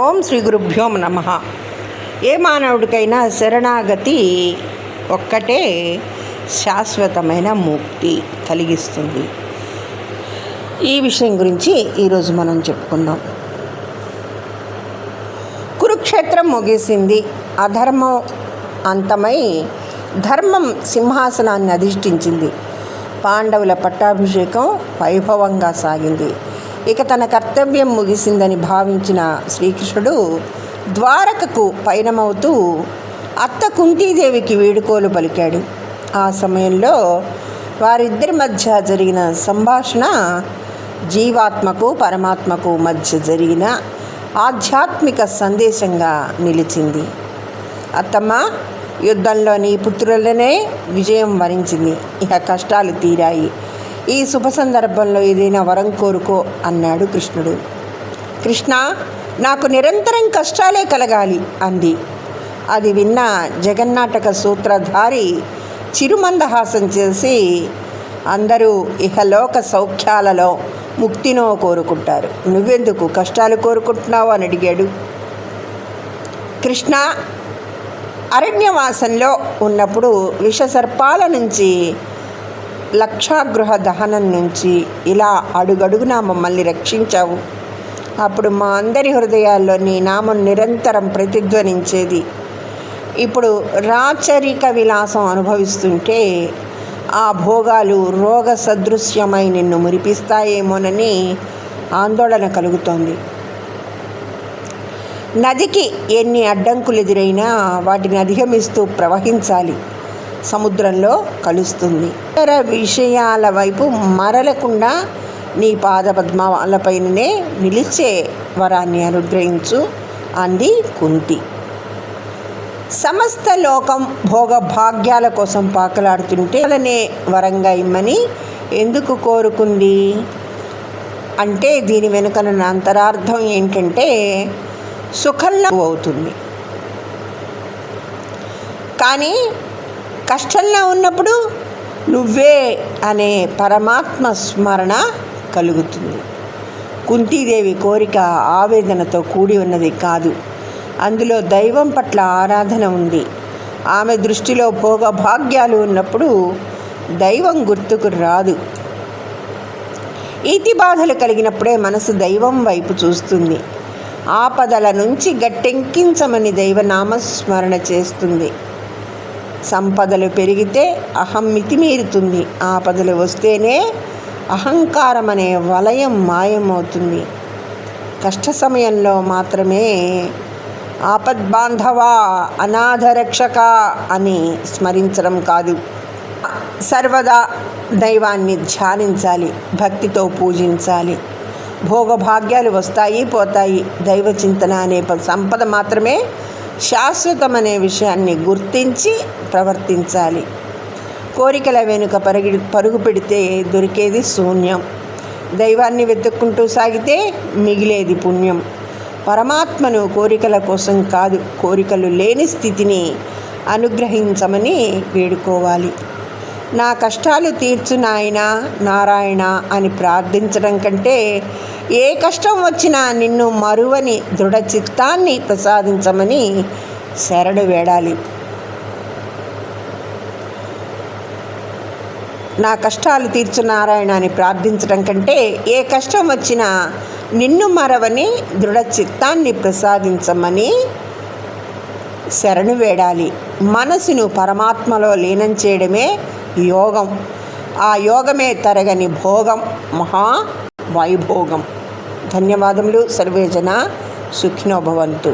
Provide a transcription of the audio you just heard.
ఓం శ్రీ గురుభ్యో నమః. ఏ మానవుడికైనా శరణాగతి ఒక్కటే శాశ్వతమైన ముక్తి కలిగిస్తుంది. ఈ విషయం గురించి ఈరోజు మనం చెప్పుకుందాం. కురుక్షేత్రం ముగిసింది. అధర్మం అంతమై ధర్మం సింహాసనాన్ని అధిష్ఠించింది. పాండవుల పట్టాభిషేకం వైభవంగా సాగింది. ఇక తన కర్తవ్యం ముగిసిందని భావించిన శ్రీకృష్ణుడు ద్వారకకు పయనమవుతూ అత్త కుంతీదేవికి వీడుకోలు పలికాడు. ఆ సమయంలో వారిద్దరి మధ్య జరిగిన సంభాషణ జీవాత్మకు పరమాత్మకు మధ్య జరిగిన ఆధ్యాత్మిక సందేశంగా నిలిచింది. అత్తమ్మ, యుద్ధంలో నీ పుత్రులనే విజయం వరించింది. ఇక కష్టాలు తీరాయి. ఈ శుభ సందర్భంలో ఏదైనా వరం కోరుకో అన్నాడు కృష్ణుడు. కృష్ణ, నాకు నిరంతరం కష్టాలే కలగాలి అంది. అది విన్న జగన్నాటక సూత్రధారి చిరుమందహాసం చేసి, అందరూ ఇహలోక సౌఖ్యాలలో ముక్తినో కోరుకుంటారు, నువ్వెందుకు కష్టాలు కోరుకుంటున్నావు అని అడిగాడు. కృష్ణ, అరణ్యవాసంలో ఉన్నప్పుడు విషసర్పాల నుంచి, లక్షాగృహ దహనం నుంచి ఇలా అడుగడుగునా మమ్మల్ని రక్షించావు. అప్పుడు మా అందరి హృదయాల్లో నీ నామం నిరంతరం ప్రతిధ్వనించేది. ఇప్పుడు రాచరిక విలాసం అనుభవిస్తుంటే ఆ భోగాలు రోగ సదృశ్యమై నిన్ను మురిపిస్తాయేమోనని ఆందోళన కలుగుతోంది. నదికి ఎన్ని అడ్డంకులు ఎదురైనా వాటిని అధిగమిస్తూ ప్రవహించాలి. సముద్రంలో కలుస్తుంది. ఇతర విషయాల వైపు మరలకుండా నీ పాదపద్మాలపైననే నిలిచే వరాన్ని అనుగ్రహించు అంది కుంతి. సమస్త లోకం భోగభాగ్యాల కోసం పాకలాడుతుంటే అలానే వరంగా ఇమ్మని ఎందుకు కోరుకుంది అంటే, దీని వెనుకనున్న అంతరార్థం ఏంటంటే, సుఖంలో అవుతుంది. కానీ కష్టంలో ఉన్నప్పుడు నువ్వే అనే పరమాత్మ స్మరణ కలుగుతుంది. కుంతీదేవి కోరిక ఆవేదనతో కూడి ఉన్నది కాదు. అందులో దైవం పట్ల ఆరాధన ఉంది. ఆమె దృష్టిలో భోగభాగ్యాలు ఉన్నప్పుడు దైవం గుర్తుకు రాదు. ఈతి బాధలు కలిగినప్పుడే మనసు దైవం వైపు చూస్తుంది. ఆపదల నుంచి గట్టెంకించమని దైవనామస్మరణ చేస్తుంది. సంపదలు పెరిగితే అహం మితిమీరుతుంది. ఆపదలు వస్తేనే అహంకారం అనే వలయం మాయమవుతుంది. కష్ట సమయంలో మాత్రమే ఆపద్బాంధవా, అనాథరక్షక అని స్మరించడం కాదు, సర్వదా దైవాన్ని ధ్యానించాలి, భక్తితో పూజించాలి. భోగభాగ్యాలు వస్తాయి పోతాయి. దైవ చింతన అనే సంపద మాత్రమే శాశ్వతమనే విషయాన్ని గుర్తించి ప్రవర్తించాలి. కోరికల వెనుక పరుగు పెడితే దొరికేది శూన్యం. దైవాన్ని వెతుక్కుంటూ సాగితే మిగిలేది పుణ్యం. పరమాత్మను కోరికల కోసం కాదు, కోరికలు లేని స్థితిని అనుగ్రహించమని వేడుకోవాలి. నా కష్టాలు తీర్చు నాయనా నారాయణ అని ప్రార్థించడం కంటే, ఏ కష్టం వచ్చినా నిన్ను మరువని దృఢ చిత్తాన్ని ప్రసాదించమని శరణు వేడాలి. నా కష్టాలు తీర్చు నారాయణ అని ప్రార్థించడం కంటే, ఏ కష్టం వచ్చినా నిన్ను మరవని దృఢ చిత్తాన్ని ప్రసాదించమని శరణు వేడాలి. మనసును పరమాత్మలో లీనం చేయడమే యోగం. ఆ యోగమే తరగని భోగం, మహా వైభోగం. ధన్యవాదములు. సర్వే జన సుఖినో భవంతు.